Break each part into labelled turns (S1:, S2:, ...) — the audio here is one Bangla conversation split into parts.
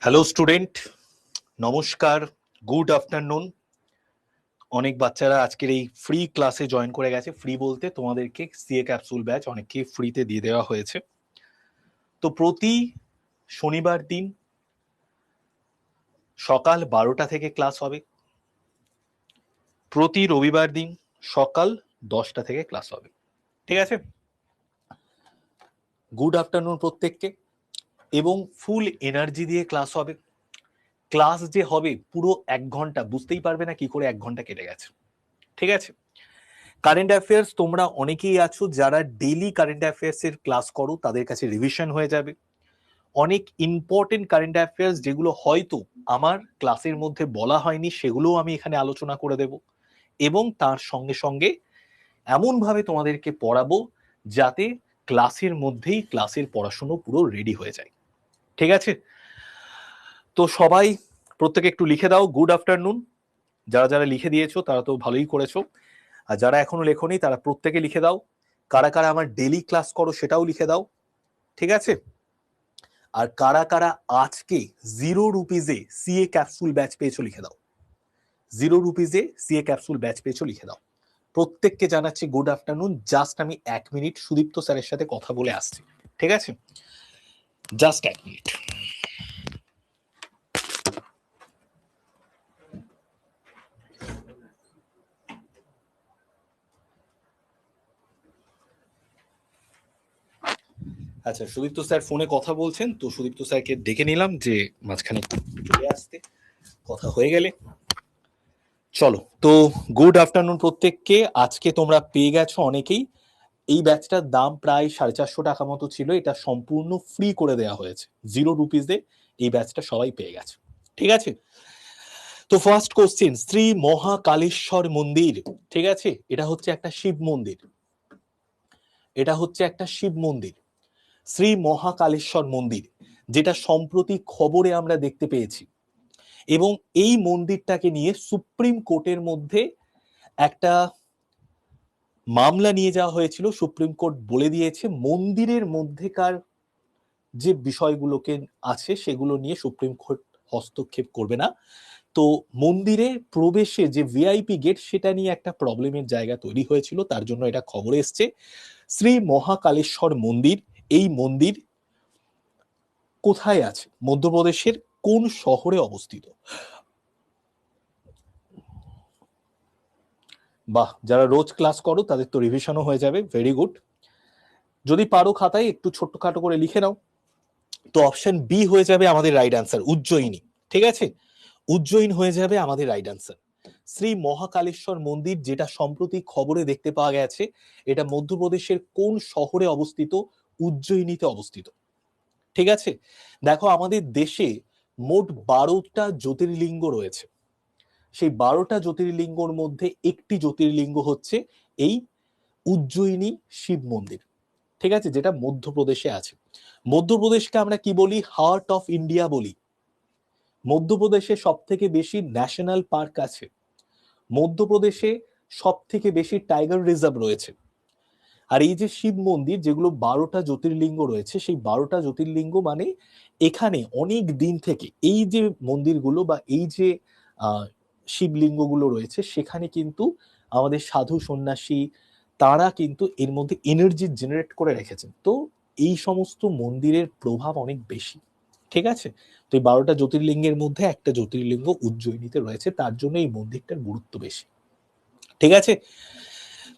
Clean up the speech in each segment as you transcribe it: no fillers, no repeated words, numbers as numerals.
S1: হ্যালো স্টুডেন্ট, নমস্কার, গুড আফটারনুন। অনেক বাচ্চারা আজকের এই ফ্রি ক্লাসে জয়েন করে গেছে। ফ্রি বলতে তোমাদেরকে সিএ ক্যাপসুল ব্যাচ অনেককে ফ্রিতে দিয়ে দেওয়া হয়েছে। তো প্রতি শনিবার দিন সকাল 12টা থেকে ক্লাস হবে, প্রতি রবিবার দিন সকাল 10টা থেকে ক্লাস হবে। ঠিক আছে? গুড আফটারনুন প্রত্যেককে, এবং ফুল এনার্জি দিয়ে ক্লাস হবে। ক্লাস যে হবে পুরো 1 ঘন্টা, বুঝতেই পারবে না কি করে 1 ঘন্টা কেটে গেছে। ঠিক আছে? কারেন্ট অ্যাফেয়ার্স তোমরা অনেকেই আছো যারা ডেইলি কারেন্ট অ্যাফেয়ার্স এর ক্লাস করো, তাদের কাছে রিভিশন হয়ে যাবে। অনেক ইম্পর্টেন্ট কারেন্ট অ্যাফেয়ার্স যেগুলো হয়তো আমার ক্লাসের মধ্যে বলা হয়নি, সেগুলোও আমি এখানে আলোচনা করে দেব, এবং তার সঙ্গে সঙ্গে এমনভাবে তোমাদেরকে পড়াবো যাতে ক্লাসের মধ্যেই ক্লাসের পড়াশুনো পুরো রেডি হয়ে যায়। ঠিক আছে? তো সবাই প্রত্যেকে একটু লিখে দাও গুড আফটারনুন। যারা যারা লিখে দিয়েছো তারা তো ভালোই করেছো, আর যারা এখনো লেখনি তারা প্রত্যেকে লিখে দাও। কারা কারা আমার ডেইলি ক্লাস করো সেটাও লিখে দাও। ঠিক আছে? আর কারা কারা আজকে 0 রুপিজে সিএ ক্যাপসুল ব্যাচ পেয়েছো লিখে দাও। 0 রুপিজে সিএ ক্যাপসুল ব্যাচ পেয়েছো লিখে দাও। প্রত্যেককে জানাচ্ছি গুড আফটারনুন। জাস্ট আমি 1 মিনিট সুদীপ্ত স্যারের সাথে কথা বলে আসছি। ঠিক আছে? Just 1 minute. আচ্ছা, সুদীপ্ত স্যার ফোনে কথা বলছেন, তো সুদীপ্ত স্যারকে ডেকে নিলাম যে মাঝখানে চলে আসতে, কথা হয়ে গেলে। চলো, তো গুড আফটারনুন প্রত্যেককে। আজকে তোমরা পেয়ে গেছো অনেকেই। এই ব্যাচটার দাম প্রায় 450 টাকা মতো ছিল, এটা সম্পূর্ণ ফ্রি করে দেওয়া হয়েছে। 0 রুপিজে এই ব্যাচটা সবাই পেয়ে গেছে। ঠিক আছে? তো ফার্স্ট কোশ্চেন, শ্রী মহাকালেশ্বর মন্দির। ঠিক আছে? এটা হচ্ছে একটা শিব মন্দির। এটা হচ্ছে একটা শিব মন্দির, শ্রী মহাকালেশ্বর মন্দির, যেটা সম্প্রতি খবরে আমরা দেখতে পেয়েছি। এবং এই মন্দিরটাকে নিয়ে সুপ্রিম কোর্টের মধ্যে একটা মামলা নিয়ে যাওয়া হয়েছিল। সুপ্রিম কোর্ট বলে দিয়েছে মন্দিরের মধ্যেকার যে বিষয়গুলোকে আছে সেগুলো নিয়ে সুপ্রিম কোর্ট হস্তক্ষেপ করবে না। তো মন্দিরে প্রবেশে যে ভিআইপি গেট, সেটা নিয়ে একটা প্রবলেমের জায়গা তৈরি হয়েছিল, তার জন্য এটা খবরে এসছে। শ্রী মহাকালেশ্বর মন্দির, এই মন্দির কোথায় আছে? মধ্যপ্রদেশের কোন শহরে অবস্থিত? বাহ, যারা রোজ ক্লাস করো তাদের তো রিভিশনও হয়ে যাবে। Very good. যদি পারো খাতায় একটু ছোট্টখাটো করে লিখে নাও। তো অপশন বি হয়ে যাবে আমাদের রাইট আনসার, উজ্জয়িনী। ঠিক আছে? উজ্জয়িন হয়ে যাবে আমাদের রাইট আনসার। শ্রী মহাকালেশ্বর মন্দির, যেটা সম্প্রতি খবরে দেখতে পাওয়া গেছে, এটা মধ্যপ্রদেশের কোন শহরে অবস্থিত? উজ্জয়িনীতে অবস্থিত। ঠিক আছে? দেখো, আমাদের দেশে মোট 12টা জ্যোতির্লিঙ্গ রয়েছে। সেই 12টা জ্যোতির্লিঙ্গর মধ্যে একটি জ্যোতির্লিঙ্গ হচ্ছে এই উজ্জয়িনী শিব মন্দির। ঠিক আছে? যেটা মধ্যপ্রদেশে আছে। মধ্যপ্রদেশকে আমরা কি বলি? হার্ট অফ ইন্ডিয়া বলি। মধ্যপ্রদেশে সব থেকে বেশি ন্যাশনাল পার্ক আছে। মধ্যপ্রদেশে সব থেকে বেশি টাইগার রিজার্ভ রয়েছে। আর এই যে শিব মন্দির, যেগুলো 12টা জ্যোতির্লিঙ্গ রয়েছে, সেই 12টা জ্যোতির্লিঙ্গ মানে এখানে অনেক দিন থেকে এই যে মন্দিরগুলো বা এই যে শিবলিঙ্গগুলো রয়েছে, সেখানে কিন্তু আমাদের সাধু সন্ন্যাসী তারা কিন্তু এর মধ্যে এনার্জি জেনারেট করে রেখেছেন। তো এই সমস্ত মন্দিরের প্রভাব অনেক বেশি। ঠিক আছে? তো এই 12টা জ্যোতির্লিঙ্গের মধ্যে একটা জ্যোতির্লিঙ্গ উজ্জয়িনীতে রয়েছে, তার জন্য এই মন্দিরটার গুরুত্ব বেশি। ঠিক আছে?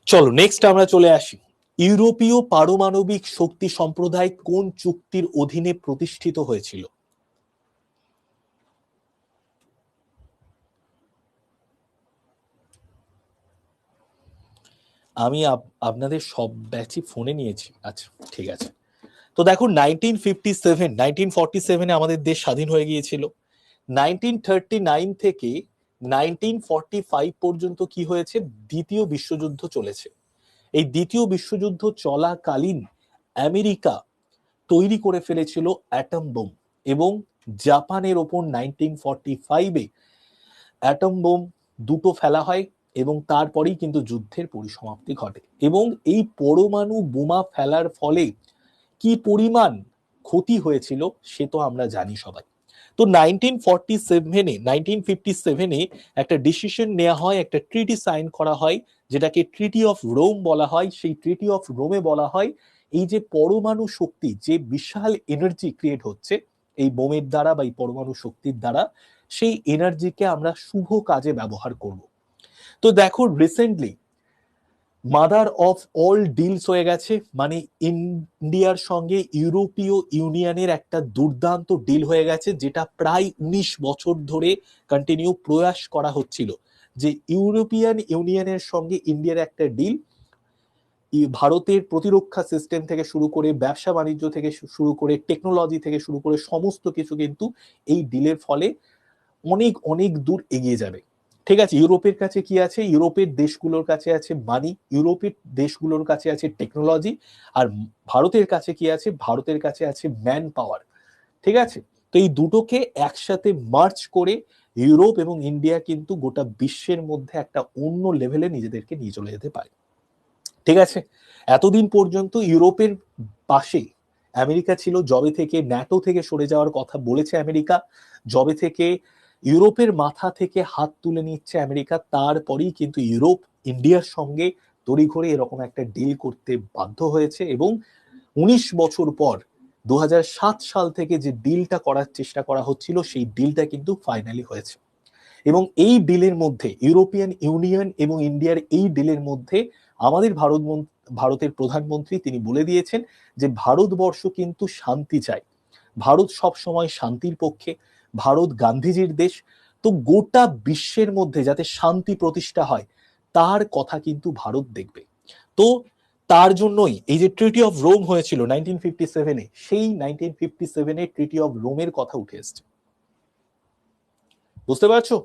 S1: চলো নেক্সট আমরা চলে আসি। ইউরোপীয় পারমাণবিক শক্তি সম্প্রদায় কোন চুক্তির অধীনে প্রতিষ্ঠিত হয়েছিল? আমি আপনাদের সব ব্যাচই ফোনে নিয়েছি। আচ্ছা, ঠিক আছে। তো দেখো, 1947 আমাদের দেশ স্বাধীন হয়ে গিয়েছিল। 1939 থেকে 1945 পর্যন্ত কি হয়েছে? দ্বিতীয় বিশ্বযুদ্ধ চলেছে। এই দ্বিতীয় বিশ্বযুদ্ধ চলাকালীন আমেরিকা তৈরি করে ফেলেছিল অ্যাটম বোম, এবং জাপানের ওপর 1945-এ অ্যাটম বোম দুটো ফেলা হয়, এবং তারপরেই কিন্তু যুদ্ধের পরিসমাপ্তি ঘটে। এবং এই পরমাণু বোমা ফেলার ফলে কি পরিমাণ ক্ষতি হয়েছিল সে তো আমরা জানি সবাই। তো 1947-এ একটা ডিসিশন নেওয়া হয়, একটা ট্রিটি সাইন করা হয়, যেটাকে ট্রিটি অফ রোম বলা হয়। সেই ট্রিটি অফ রোমে বলা হয় এই যে পরমাণু শক্তি, যে বিশাল এনার্জি ক্রিয়েট হচ্ছে এই বোমের দ্বারা বা এই পরমাণু শক্তির দ্বারা, সেই এনার্জিকে আমরা শুভ কাজে ব্যবহার করব। তো দেখো recently mother of all deals হয়ে গেছে, মানে ইন্ডিয়ার সঙ্গে ইউরোপীয় ইউনিয়নের একটা দুর্দান্ত ডিল হয়ে গেছে, যেটা প্রায় 19 বছর ধরে কন্টিনিউ প্রয়াস করা হচ্ছিল যে ইউরোপিয়ান ইউনিয়নের সঙ্গে ইন্ডিয়ার একটা ডিল, ভারতের প্রতিরক্ষা সিস্টেম থেকে শুরু করে ব্যবসা বাণিজ্য থেকে শুরু করে টেকনোলজি থেকে শুরু করে সমস্ত কিছু কিন্তু এই ডিলের ফলে অনেক অনেক দূর এগিয়ে যাবে। ঠিক আছে, ইউরোপের কাছে কি আছে? ইউরোপের দেশগুলোর কাছে আছে মানি, ইউরোপের দেশগুলোর কাছে আছে টেকনোলজি, আর ভারতের কাছে কি আছে? ভারতের কাছে আছে ম্যান পাওয়ার। ঠিক আছে, তো এই দুটোকে একসাথে মার্চ করে ইউরোপ এবং ইন্ডিয়া কিন্তু গোটা বিশ্বের মধ্যে একটা অন্য লেভেলে নিজেদেরকে নিয়ে চলে যেতে পারে। ঠিক আছে, এতদিন পর্যন্ত ইউরোপের পাশে আমেরিকা ছিল, যবে থেকে ন্যাটো থেকে সরে যাওয়ার কথা বলেছে আমেরিকা, যবে থেকে ইউরোপের মাথা থেকে হাত তুলে নিচ্ছে আমেরিকা, তারপরেই কিন্তু ইউরোপ ইন্ডিয়ার সঙ্গে তড়িঘড়ি এরকম একটা ডিল করতে বাধ্য হয়েছে। এবং 19 বছর পর 2007 সাল থেকে যে ডিলটা করার চেষ্টা করা হচ্ছিল, সেই ডিলটা কিন্তু ফাইনালি হয়েছে। এবং এই ডিলের মধ্যে ইউরোপিয়ান ইউনিয়ন এবং ইন্ডিয়ার এই ডিলের মধ্যে আমাদের ভারতের প্রধানমন্ত্রী তিনি বলে দিয়েছেন যে ভারতবর্ষ কিন্তু শান্তি চায়, ভারত সব সময় শান্তির পক্ষে, ভারত গান্ধীজির দেশ। তো গোটা বিশ্বের মধ্যে যাতে শান্তি প্রতিষ্ঠা হয় তার কথা কিন্তু ভারত দেখবে। তো তার জন্যই এই যে ট্রিটি অফ রোম হয়েছিল 1957-এ, সেই 1957-এ ট্রিটি অফ রোমের কথা উঠে এসছে। বুঝতে পারছো?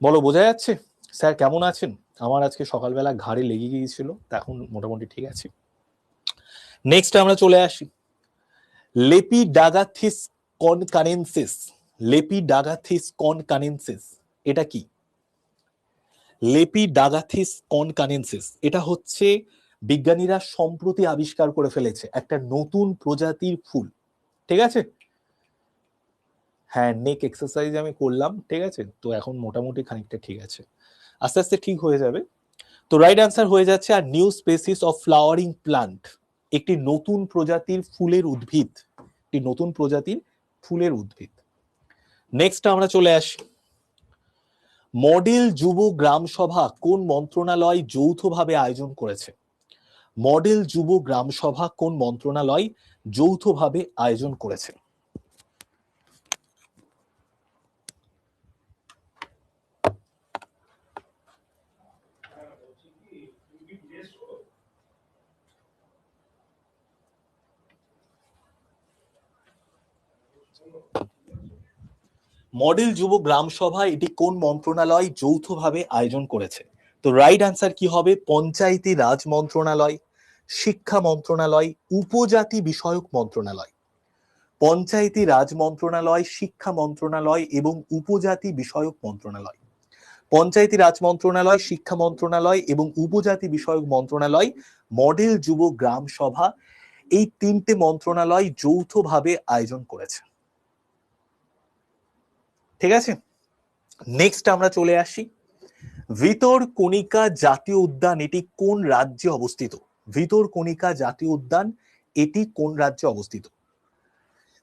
S1: বলো, বোঝা যাচ্ছে? স্যার কেমন আছেন? আমার আজকে সকালবেলা ঘাড়ে লেগে গিয়েছিল, এখন মোটামুটি ঠিক আছে। নেক্সট আমরা চলে আসি লেপিডাগাথিস কনকানেন্সিস। লেপিডাগাথিস কনকানেন্সিস এটা কি? লেপিডাগাথিস কনকানেন্সিস এটা হচ্ছে বিজ্ঞানীরা সম্প্রতি আবিষ্কার করে ফেলেছে একটা নতুন প্রজাতির ফুল। ঠিক আছে, হ্যাঁ নেক এক্সারসাইজ আমি করলাম, ঠিক আছে, তো এখন মোটামুটি খানিকটা ঠিক আছে, আস্তে আস্তে ঠিক হয়ে যাবে। তো রাইট অ্যান্সার হয়ে যাচ্ছে আর new species of flowering plant, একটি নতুন প্রজাতির ফুলের উদ্ভিদ, একটি নতুন প্রজাতির ফুলের উদ্ভিদ। নেক্সট আমরা চলে আসি মডেল যুব গ্রাম সভা কোন মন্ত্রণালয় যৌথভাবে আয়োজন করেছে? মডেল যুব গ্রাম সভা কোন মন্ত্রণালয় যৌথভাবে আয়োজন করেছে? মডেল যুব গ্রাম সভা এটি কোন মন্ত্রণালয় যৌথভাবে আয়োজন করেছে? তো রাইট অ্যান্সার কি হবে? পঞ্চায়েতি রাজ মন্ত্রণালয়, শিক্ষা মন্ত্রণালয়, উপজাতি বিষয়ক মন্ত্রণালয়। পঞ্চায়েতি রাজ মন্ত্রণালয়, শিক্ষা মন্ত্রণালয় এবং উপজাতি বিষয়ক মন্ত্রণালয়। পঞ্চায়েতি রাজ মন্ত্রণালয়, শিক্ষা মন্ত্রণালয় এবং উপজাতি বিষয়ক মন্ত্রণালয় মডেল যুব গ্রাম সভা এই তিনটে মন্ত্রণালয় যৌথভাবে আয়োজন করেছে। ঠিক আছে, নেক্সট আমরা চলে আসি ভিতরকণিকা জাতীয় উদ্যান এটি কোন রাজ্যে অবস্থিত? ভিতরকণিকা জাতীয় উদ্যান এটি কোন রাজ্যে অবস্থিত?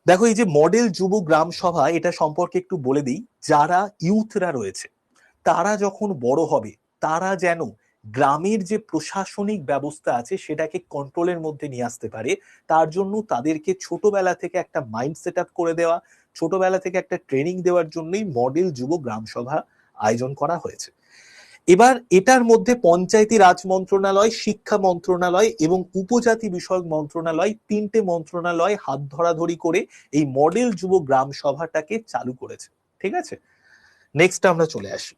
S1: দেখো এই যে মডেল যুব গ্রাম সভা এটা সম্পর্কে একটু বলে দিই, যারা ইউথরা রয়েছে তারা যখন বড় হবে তারা যেন গ্রামের যে প্রশাসনিক ব্যবস্থা আছে সেটাকে কন্ট্রোলের মধ্যে নিয়ে আসতে পারে, তার জন্য তাদেরকে ছোটবেলা থেকে একটা মাইন্ড সেট আপ করে দেওয়া, ছোটবেলা থেকে একটা ট্রেনিং দেওয়ার জন্যই মডেল যুব গ্রাম সভা আয়োজন করা হয়েছে। এবার এটার মধ্যে পঞ্চায়েতি রাজ মন্ত্রণালয়, শিক্ষা মন্ত্রণালয় এবং উপজাতি বিষয়ক মন্ত্রণালয় তিনটে মন্ত্রণালয় হাত ধরাধরি করে এই মডেল যুব গ্রাম সভাটাকে চালু করেছে। ঠিক আছে, নেক্সট আমরা চলে আসি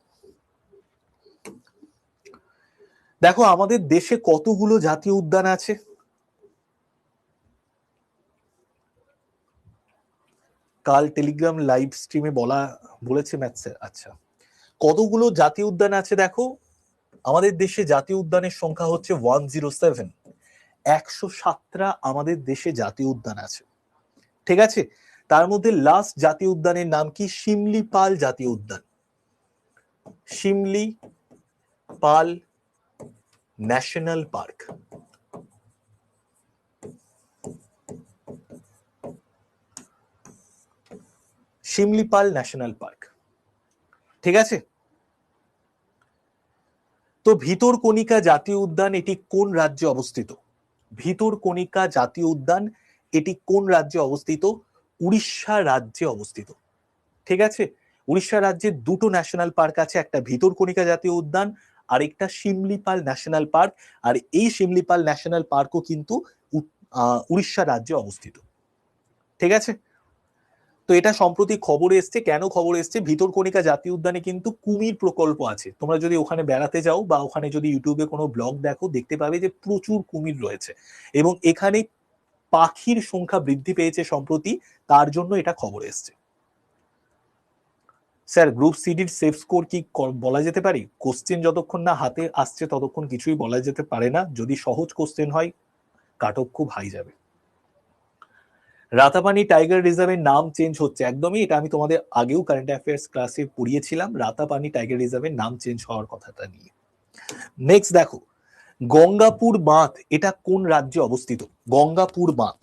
S1: দেখো আমাদের দেশে কতগুলো জাতীয় উদ্যান আছে? কাল টেলিগ্রাম লাইভ স্ট্রিমে বলেছে ম্যাথসের। আচ্ছা, কতগুলো জাতীয় উদ্যান আছে দেখো, আমাদের দেশে জাতীয় উদ্যানের সংখ্যা হচ্ছে 107, 107টা আমাদের দেশে জাতীয় উদ্যান আছে, ঠিক আছে। তার মধ্যে লাস্ট জাতীয় উদ্যানের নাম কি? শিমলিপাল জাতীয় উদ্যান। Similipal national park. Similipal national park, ঠিক আছে। তো ভিতরকণিকা জাতীয় উদ্যান এটি কোন রাজ্যে অবস্থিত? ভিতরকণিকা জাতীয় উদ্যান এটি কোন রাজ্যে অবস্থিত? উড়িষ্যা রাজ্যে অবস্থিত, ঠিক আছে। উড়িষ্যা রাজ্যে দুটো ন্যাশনাল পার্ক আছে, একটা ভিতরকণিকা জাতীয় উদ্যান আর একটা শিমলিপাল ন্যাশনাল পার্ক। আর এই শিমলিপাল ন্যাশনাল পার্কও কিন্তু উড়িষ্যা রাজ্যে অবস্থিত, ঠিক আছে। তো এটা সম্প্রতি খবর এসছে। কেন খবর এসছে? ভিতরকণিকা জাতীয় উদ্যানে কিন্তু কুমির প্রকল্প আছে। তোমরা যদি ওখানে বেড়াতে যাও বা ওখানে যদি ইউটিউবে কোনো ব্লগ দেখো, দেখতে পাবে যে প্রচুর কুমির রয়েছে এবং এখানে পাখির সংখ্যা বৃদ্ধি পেয়েছে সম্প্রতি, তার জন্য এটা খবর এসছে। স্যার গ্রুপ সিডির সেফ স্কোর কি বলা যেতে পারে? কোশ্চেন যতক্ষণ না হাতে আসছে ততক্ষণ কিছুই বলা যেতে পারে না। যদি সহজ কোশ্চেন হয় কাট অফ খুব হাই যাবে। রাতাপানি টাইগার রিজার্ভের নাম চেঞ্জ হচ্ছে, একদমই। এটা আমি তোমাদের আগেও কারেন্ট অ্যাফেয়ার্স ক্লাসে পড়িয়েছিলাম, রাতাপানি টাইগার রিজার্ভের নাম চেঞ্জ হওয়ার কথাটা নিয়ে। নেক্সট দেখো, গঙ্গাপুর বাঁধ এটা কোন রাজ্যে অবস্থিত? গঙ্গাপুর বাঁধ।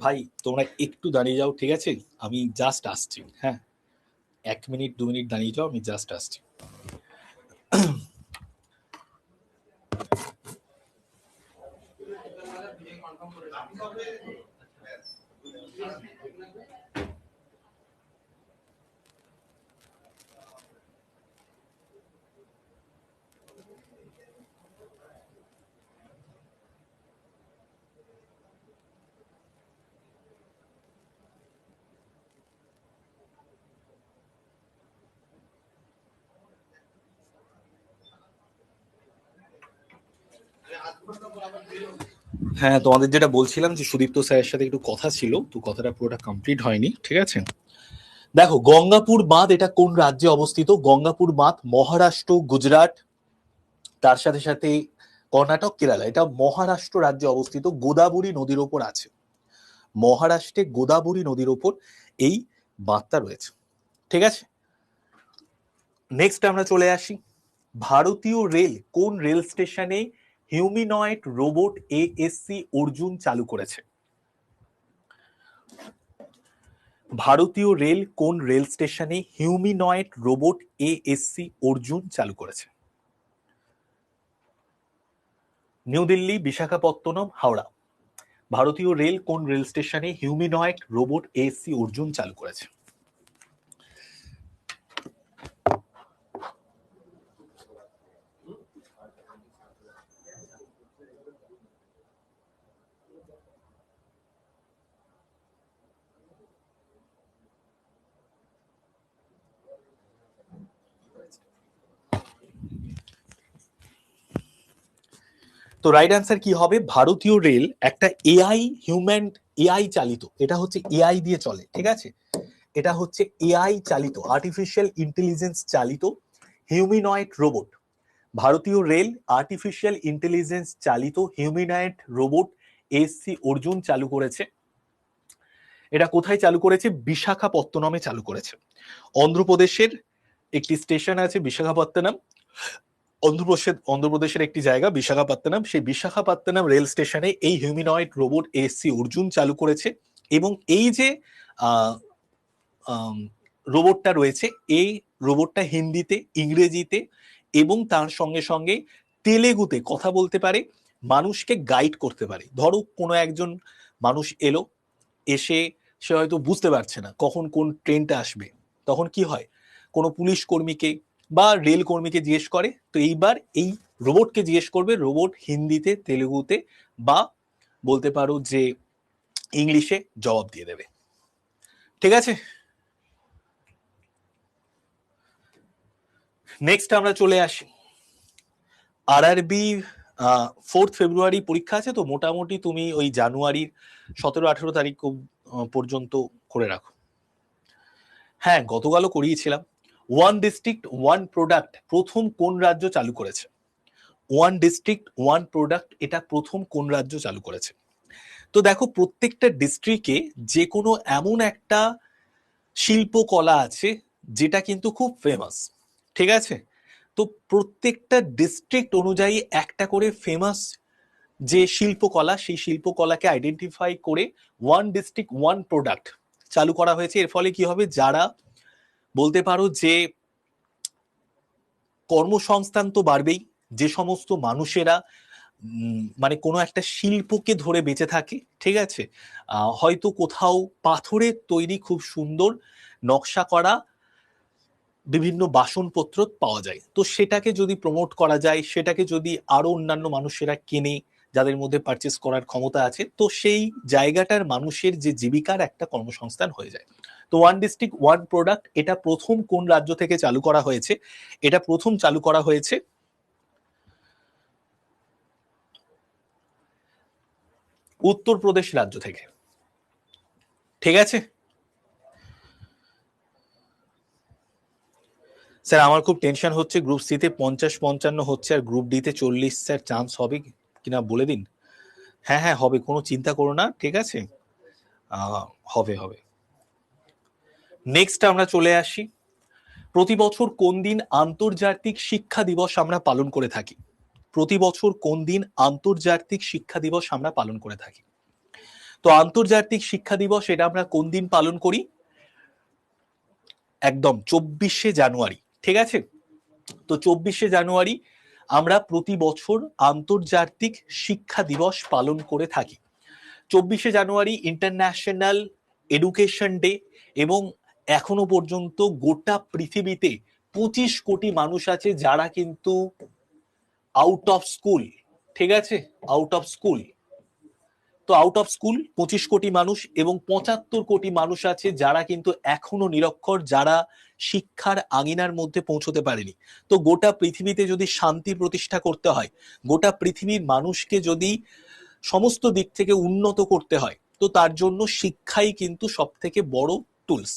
S1: ভাই তোমরা একটু দাঁড়িয়ে যাও, ঠিক আছে? আমি জাস্ট আসছি, হ্যাঁ, 1 মিনিট 2 মিনিট দাঁড়িয়ে যাও, আমি জাস্ট আসছি। হ্যাঁ, তোমাদের যেটা বলছিলাম যে সুদীপ্ত স্যারের সাথে একটু কথা ছিল, তো কথাটা পুরোটা কমপ্লিট হয়নি, ঠিক আছে? দেখো, গঙ্গাপুর বাঁধ এটা কোন রাজ্যে অবস্থিত? গঙ্গাপুর বাঁধ মহারাষ্ট্র, গুজরাট, তার সাথে সাথে কর্ণাটক, কেরালা। এটা মহারাষ্ট্র রাজ্যে অবস্থিত, গোদাবরী নদীর ওপর আছে। মহারাষ্ট্রে গোদাবরী নদীর ওপর এই বাঁধটা রয়েছে, ঠিক আছে? নেক্সট আমরা চলে আসি, ভারতীয় রেল কোন রেল স্টেশনে হিউম্যানয়েড রোবট এএসসি অর্জুন চালু করেছে? ভারতীয় রেল কোন রেল স্টেশনে হিউম্যানয়েড রোবট এএসসি অর্জুন চালু করেছে? নিউ দিল্লি, বিশাখাপত্তনম, হাওড়া। ভারতীয় রেল কোন রেল স্টেশনে হিউম্যানয়েড রোবট এএসসি অর্জুন চালু করেছে? তো রাইট অ্যান্সার কি হবে? ভারতীয় রেল একটা এআই চালিত, এটা হচ্ছে এআই দিয়ে চলে, ঠিক আছে? এটা হচ্ছে এআই চালিত, আর্টিফিশিয়াল ইন্টেলিজেন্স চালিত হিউম্যানয়েড রোবট। ভারতীয় রেল আর্টিফিশিয়াল ইন্টেলিজেন্স চালিত হিউম্যানয়েড রোবট এএসসি অর্জুন চালু করেছে। এটা কোথায় চালু করেছে? বিশাখাপত্তনমে চালু করেছে। অন্ধ্রপ্রদেশের একটি স্টেশন আছে বিশাখাপত্তনম, অন্ধ্রপ্রদেশের একটি জায়গা বিশাখাপত্তনম, সেই বিশাখাপত্তনম রেল স্টেশনে এই হিউম্যানয়েড রোবট এএসসি অর্জুন চালু করেছে। এবং এই যে রোবটটা রয়েছে, এই রোবটটা হিন্দিতে, ইংরেজিতে এবং তার সঙ্গে সঙ্গে তেলেগুতে কথা বলতে পারে, মানুষকে গাইড করতে পারে। ধরো কোনো একজন মানুষ এলো, এসে সে হয়তো বুঝতে পারছে না কখন কোন ট্রেনটা আসবে, তখন কি হয়, কোনো পুলিশ কর্মীকে বা রেল কর্মীকে জিজ্ঞেস করে, তো এইবার এই রোবটকে জিজ্ঞেস করবে, রোবট হিন্দিতে, তেলেগুতে বা বলতে পারো যে ইংলিশে জবাব দিয়ে দেবে, ঠিক আছে? নেক্সট আমরা চলে আসি, আরআরবি 4 ফেব্রুয়ারি পরীক্ষা আছে, তো মোটামুটি তুমি ওই জানুয়ারির 17-18 তারিখ পর্যন্ত করে রাখো। হ্যাঁ, গতকালও করিয়েছিলাম। ওয়ান ডিস্ট্রিক্ট ওয়ান প্রোডাক্ট প্রথম কোন রাজ্য চালু করেছে? ওয়ান ডিস্ট্রিক্ট ওয়ান প্রোডাক্ট এটা প্রথম কোন রাজ্য চালু করেছে? তো দেখো, প্রত্যেকটা ডিস্ট্রিক্টে যে কোনো এমন একটা শিল্পকলা আছে যেটা কিন্তু খুব ফেমাস, ঠিক আছে? তো প্রত্যেকটা ডিস্ট্রিক্ট অনুযায়ী একটা করে ফেমাস যে শিল্পকলা, সেই শিল্পকলাকে আইডেন্টিফাই করে ওয়ান ডিস্ট্রিক্ট ওয়ান প্রোডাক্ট চালু করা হয়েছে। এর ফলে কি হবে, যারা বলতে পারো যে কর্মসংস্থান তো বাড়বেই, যে সমস্ত মানুষেরা মানে কোনো একটা শিল্পকে ধরে বেঁচে থাকে, ঠিক আছে? হয়তো কোথাও পাথরের তৈরি খুব সুন্দর নকশা করা বিভিন্ন বাসনপত্র পাওয়া যায়, তো সেটাকে যদি প্রমোট করা যায়, সেটাকে যদি আরো অন্যান্য মানুষেরা কেনে, যাদের মধ্যে পারচেস করার ক্ষমতা আছে, তো সেই জায়গাটার মানুষের যে জীবিকার একটা কর্মসংস্থান হয়ে যায়। তো ওয়ান ডিস্ট্রিক্ট ওয়ান প্রোডাক্ট এটা প্রথম কোন রাজ্য থেকে চালু করা হয়েছে? এটা প্রথম চালু করা হয়েছে উত্তরপ্রদেশ রাজ্য থেকে, ঠিক আছে? স্যার আমার খুব টেনশন হচ্ছে, গ্রুপ সি তে 50-55 হচ্ছে, আর গ্রুপ ডি তে 40, স্যার চান্স হবে কিনা বলে দিন। হ্যাঁ হ্যাঁ হবে, কোনো চিন্তা করো না, ঠিক আছে? হবে হবে। নেক্সট আমরা চলে আসি, প্রতি বছর কোন দিন আন্তর্জাতিক শিক্ষা দিবস আমরা পালন করে থাকি? প্রতি বছর কোন দিন আন্তর্জাতিক শিক্ষা দিবস আমরা পালন করে থাকি? তো আন্তর্জাতিক শিক্ষা দিবস এটা আমরা কোন দিন পালন করি? একদম 24শে জানুয়ারি, ঠিক আছে? তো 24শে জানুয়ারি আমরা প্রতি বছর আন্তর্জাতিক শিক্ষা দিবস পালন করে থাকি। 24শে জানুয়ারি ইন্টারন্যাশনাল এডুকেশন ডে, এবং এখনো পর্যন্ত গোটা পৃথিবীতে 25 কোটি মানুষ আছে যারা কিন্তু আউট অফ স্কুল, ঠিক আছে, আউট অফ স্কুল। তো আউট অফ স্কুল 25 কোটি মানুষ, এবং 75 কোটি মানুষ আছে যারা কিন্তু এখনো নিরক্ষর, যারা শিক্ষার আঙিনার মধ্যে পৌঁছতে পারেনি। তো গোটা পৃথিবীতে যদি শান্তি প্রতিষ্ঠা করতে হয়, গোটা পৃথিবীর মানুষকে যদি সমস্ত দিক থেকে উন্নত করতে হয়, তো তার জন্য শিক্ষাই কিন্তু সব থেকে বড় টুলস।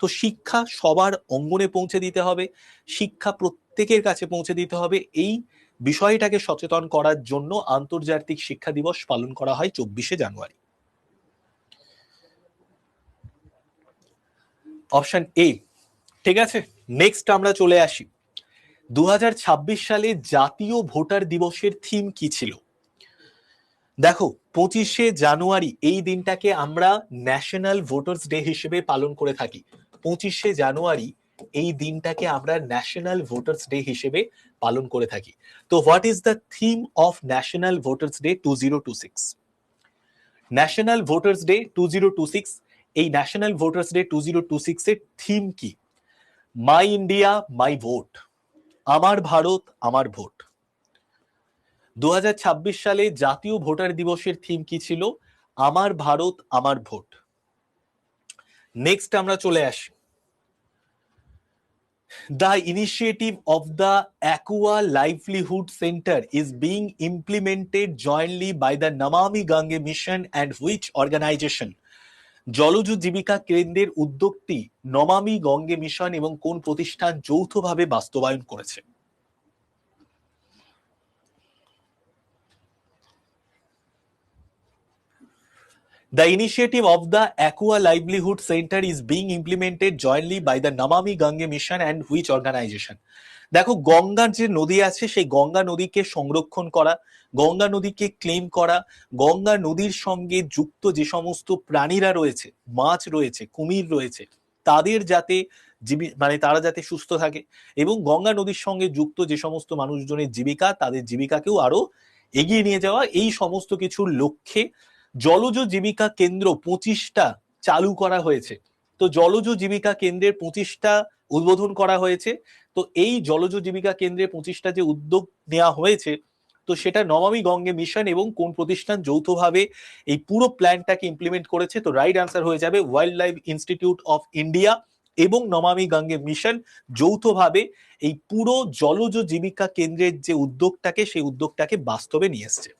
S1: তো শিক্ষা সবার অঙ্গনে পৌঁছে দিতে হবে, শিক্ষা প্রত্যেকের কাছে পৌঁছে দিতে হবে, এই বিষয়টাকে সচেতন করার জন্য আন্তর্জাতিক শিক্ষা দিবস পালন করা হয় 24শে জানুয়ারি। অপশন এ, ঠিক আছে। নেক্সট আমরা চলে আসি, 2026 সালে জাতীয় ভোটার দিবসের থিম কি ছিল? দেখো, 25শে জানুয়ারি এই দিনটাকে আমরা ন্যাশনাল ভোটার্স ডে হিসেবে পালন করে থাকি। 25শে জানুয়ারি এই দিনটাকে আমরা ন্যাশনাল ভোটার্স ডে হিসেবে পালন করে থাকি। তো what is the theme of national voters day 2026? National voters day 2026, এই ন্যাশনাল ভোটার্স ডে 2026 এর থিম কি? মাই ইন্ডিয়া মাই ভোট, আমার ভারত আমার ভোট। 2026 সালে জাতীয় ভোটার দিবসের থিম কি ছিল? আমার ভারত আমার ভোট। নেক্সট আমরা চলে আসি, the initiative of the aqua livelihood centre is being implemented jointly by the Namami Gange mission and which organisation? জলজ জীবিকা কেন্দ্রের উদ্যোগটি নমামি গঙ্গে মিশন এবং কোন প্রতিষ্ঠান যৌথভাবে বাস্তবায়ন করেছে? The initiative of the Aqua Livelihood Center is being implemented jointly by the Namami Gange Mission and which organization? দেখো, গঙ্গার যে নদী আছে সেই গঙ্গা নদীকে সংরক্ষণ করা, গঙ্গা নদীকে ক্লেম করা, গঙ্গা নদীর সঙ্গে যুক্ত যে সমস্ত প্রাণীরা রয়েছে, মাছ রয়েছে, কুমির রয়েছে, তাদের যাতে মানে তারা যাতে সুস্থ থাকে, এবং গঙ্গা নদীর সঙ্গে যুক্ত যে সমস্ত মানুষজনের জীবিকা, তাদের জীবিকাকেও আরো এগিয়ে নিয়ে যাওয়া, এই সমস্ত কিছুর লক্ষ্যে জলজ জীবিকা কেন্দ্র 25টা চালু করা হয়েছে। তো জলজ জীবিকা কেন্দ্রের 25টা উদ্বোধন করা হয়েছে। তো এই জলজ জীবিকা কেন্দ্রে 25টা যে উদ্যোগ নেওয়া হয়েছে, তো সেটা নমামি গঙ্গে মিশন এবং কোন প্রতিষ্ঠান যৌথভাবে এই পুরো প্ল্যানটাকে ইমপ্লিমেন্ট করেছে? তো রাইট আনসার হয়ে যাবে wild life institute of India এবং নমামি গঙ্গে মিশন যৌথভাবে এই পুরো জলজ জীবিকা কেন্দ্রের যে উদ্যোগটাকে, সেই উদ্যোগটাকে বাস্তবে নিয়ে এসছে।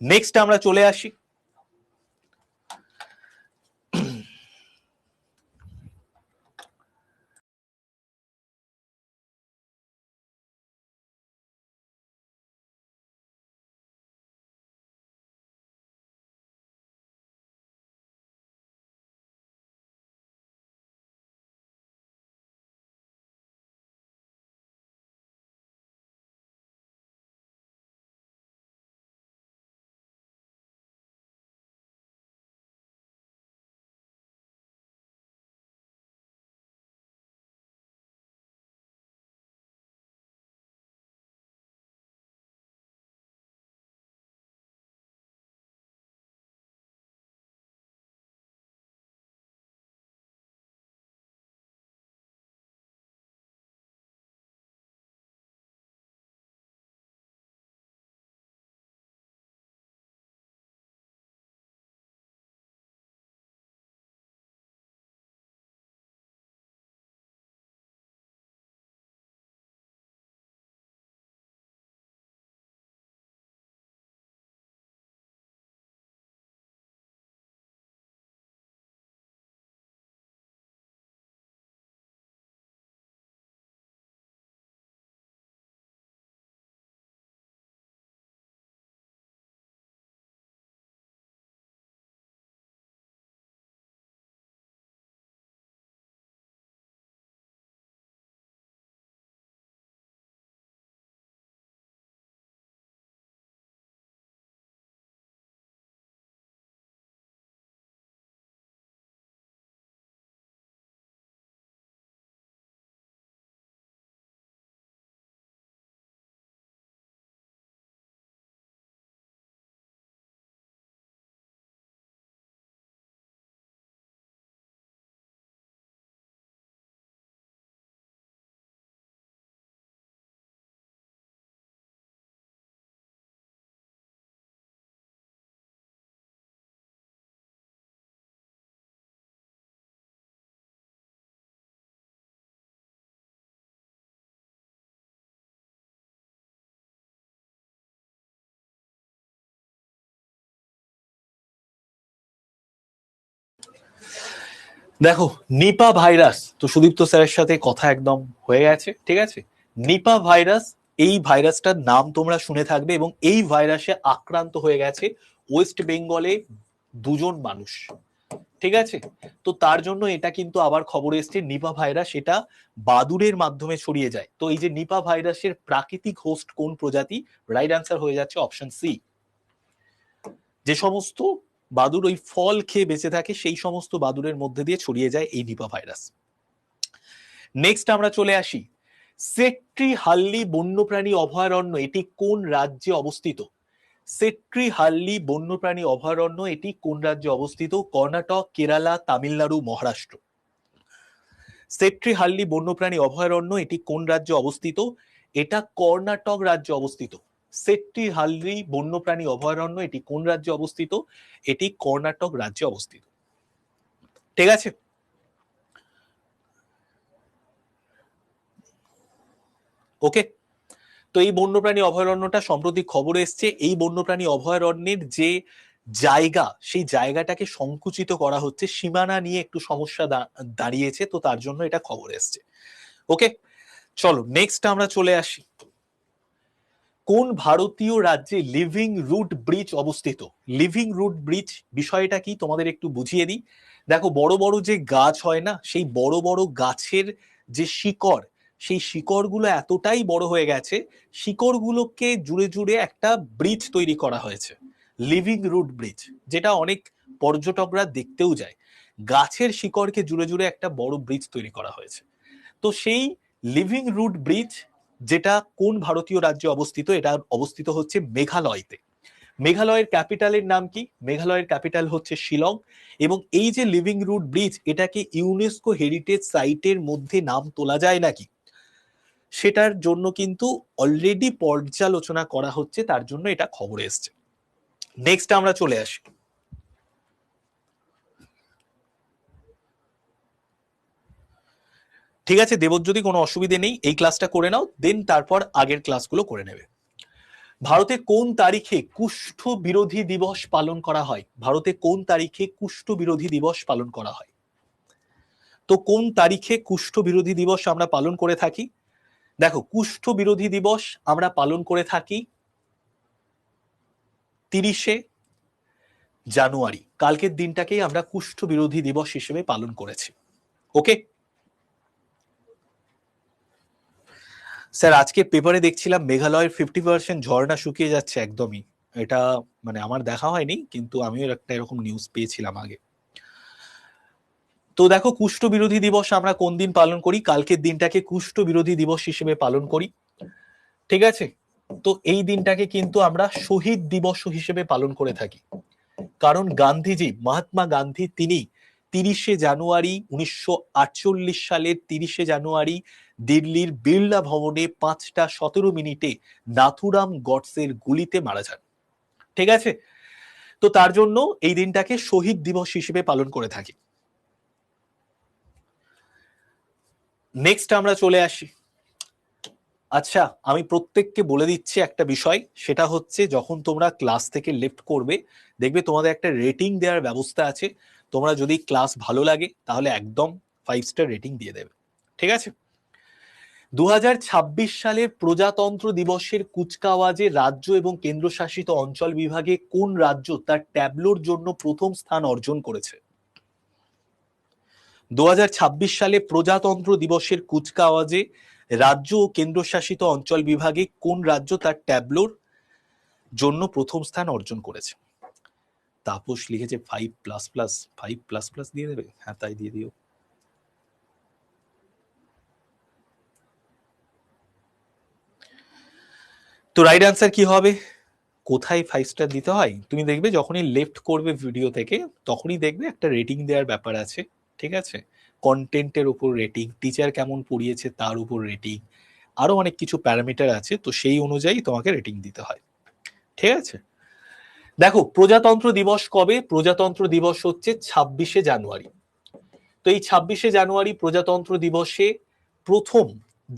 S1: নেক্সট আমরা চলে আসি, দেখো, নিপা ভাইরাস তো সুদীপ্ত স্যারের সাথে কথা একদম হয়ে গেছে, ঠিক আছে। নিপা ভাইরাস, এই ভাইরাসটার নাম তোমরা শুনে থাকবে, এবং এই ভাইরাসে আক্রান্ত হয়ে গেছে ওয়েস্ট বেঙ্গলে 2জন মানুষ, ঠিক আছে। তো তার জন্য এটা কিন্তু আবার খবর এসছে, নিপা ভাইরাস এটা বাদুড়ের মাধ্যমে ছড়িয়ে যায়। তো এই যে নিপা ভাইরাসের প্রাকৃতিক হোস্ট কোন প্রজাতি, রাইট অ্যান্সার হয়ে যাচ্ছে অপশন সি। যে সমস্ত বাদুড় ওই ফল খেয়ে বেঁচে থাকে সেই সমস্ত বাদুড়ের মধ্যে দিয়ে ছড়িয়ে যায় এই নিপা ভাইরাস। নেক্সট আমরা চলে আসি, সেট্রি হাল্লি বন্যপ্রাণী অভয়ারণ্য এটি কোন রাজ্যে অবস্থিত? সেট্রি হাল্লি বন্যপ্রাণী অভয়ারণ্য এটি কোন রাজ্যে অবস্থিত? কর্ণাটক, কেরালা, তামিলনাড়ু, মহারাষ্ট্র। সেট্রি হাল্লি বন্যপ্রাণী অভয়ারণ্য এটি কোন রাজ্যে অবস্থিত? এটা কর্ণাটক রাজ্যে অবস্থিত। সেট্রি হাল্লি বন্যপ্রাণী অভয়ারণ্য এটি কোন রাজ্যে অবস্থিত? এটি কর্ণাটক রাজ্যে অবস্থিত, ঠিক আছে। ওকে, তো এই বন্যপ্রাণী অভয়ারণ্যটা সম্প্রতি খবর এসছে, এই বন্যপ্রাণী অভয়ারণ্যের যে জায়গা সেই জায়গাটাকে সংকুচিত করা হচ্ছে, সীমানা নিয়ে একটু সমস্যা দাঁড়িয়েছে, তো তার জন্য এটা খবর এসছে। ওকে, চলো নেক্সট আমরা চলে আসি, কোন ভারতীয় রাজ্যে লিভিং রুট ব্রিজ অবস্থিত? লিভিং রুট ব্রিজ বিষয়টা কি তোমাদের একটু বুঝিয়ে দিই। দেখো, বড় বড় যে গাছ হয় না, সেই বড় বড় গাছের যে শিকড়, সেই শিকড়গুলো এতটাই বড় হয়ে গেছে, শিকড়গুলোকে জুড়ে জুড়ে একটা ব্রিজ তৈরি করা হয়েছে, লিভিং রুট ব্রিজ, যেটা অনেক পর্যটকরা দেখতেও যায়। গাছের শিকড়কে জুড়ে জুড়ে একটা বড় ব্রিজ তৈরি করা হয়েছে। তো সেই লিভিং রুট ব্রিজ যেটা কোন ভারতীয় রাজ্যে অবস্থিত? এটা অবস্থিত হচ্ছে মেঘালয়তে। মেঘালয়ের ক্যাপিটালের নাম কি? মেঘালয়ের ক্যাপিটাল হচ্ছে শিলং। এবং এই যে লিভিং রুট ব্রিজ, এটাকে ইউনেস্কো হেরিটেজ সাইটের মধ্যে নাম তোলা যায় নাকি, সেটার জন্য কিন্তু অলরেডি পর্যালোচনা করা হচ্ছে, তার জন্য এটা খবরে এসছে। নেক্সট আমরা চলে আসি, ঠিক আছে দেবজ্যোতি, কোনো অসুবিধে নেই, এই ক্লাসটা করে নাও, দেন তারপর আগের ক্লাসগুলো করে নেবে। ভারতে কোন তারিখে কুষ্ঠ বিরোধী দিবস পালন করা হয়? ভারতে কোন তারিখে কুষ্ঠ বিরোধী দিবস পালন করা হয়? তো কোন তারিখে কুষ্ঠ বিরোধী দিবস আমরা পালন করে থাকি? দেখো, কুষ্ঠ বিরোধী দিবস আমরা পালন করে থাকি 30শে জানুয়ারি, কালকের দিনটাকেই আমরা কুষ্ঠ বিরোধী দিবস হিসেবে পালন করেছি। ওকে স্যার, আজকে পেপারে দেখছিলাম মেঘালয়ের 50% ঝর্ণা শুকিয়ে যাচ্ছে একদমই, এটা মানে আমার দেখা হয়নি, কিন্তু আমিও একটা এরকম নিউজ পেয়েছিলাম আগে। তো দেখো, কুষ্ঠ বিরোধী দিবস আমরা কোন দিন পালন করি? কালকের দিনটাকে কুষ্ঠ বিরোধী দিবস হিসেবে পালন করি, ঠিক আছে। তো এই দিনটাকে কিন্তু আমরা শহীদ দিবস হিসেবে পালন করে থাকি, কারণ গান্ধীজি, মহাত্মা গান্ধী, তিনি 30শে জানুয়ারি 1948 সালের 30শে জানুয়ারি দিল্লির বিড়লা ভবনে 5টা 17 মিনিটে নাথুরাম গডসের গুলিতে মারা যান, ঠিক আছে। তো তার জন্য এই দিনটাকে শহীদ দিবস হিসেবে পালন করে থাকি। নেক্সট আমরা চলে আসি, আচ্ছা আমি প্রত্যেককে বলে দিচ্ছি একটা বিষয়, সেটা হচ্ছে যখন তোমরা ক্লাস থেকে লেফট করবে, দেখবে তোমাদের একটা রেটিং দেওয়ার ব্যবস্থা আছে, তোমরা যদি ক্লাস ভালো লাগে তাহলে একদম 5 স্টার রেটিং দিয়ে দেবে, ঠিক আছে। 2026 সালের প্রজাতন্ত্র দিবসের কুচকাওয়াজে রাজ্য এবং কেন্দ্রশাসিত অঞ্চল বিভাগে কোন রাজ্য তার ট্যাবলোর জন্য প্রথম স্থান অর্জন করেছে? 2026 সালে প্রজাতন্ত্র দিবসের কুচকাওয়াজে রাজ্য ও কেন্দ্রশাসিত অঞ্চল বিভাগে কোন রাজ্য তার ট্যাবলোর জন্য প্রথম স্থান অর্জন করেছে? তাপস লিখেছে 5++, 5++ দিয়ে দেবে, হ্যাঁ তাই দিয়ে দিও। তো রাইট অ্যান্সার কি হবে? কোথায় 5 স্টার দিতে হয় তুমি দেখবে, যখনই লেফট করবে ভিডিও থেকে তখনই দেখবে একটা রেটিং দেওয়ার ব্যাপার আছে, ঠিক আছে। কন্টেন্টের উপর রেটিং, টিচার কেমন পড়িয়েছে তার উপর রেটিং, আরো অনেক কিছু প্যারামিটার আছে, তো সেই অনুযায়ী তোমাকে রেটিং দিতে হয়, ঠিক আছে। দেখো, প্রজাতন্ত্র দিবস কবে? প্রজাতন্ত্র দিবস হচ্ছে 26শে জানুয়ারি। তো এই 26শে জানুয়ারি প্রজাতন্ত্র দিবসে প্রথম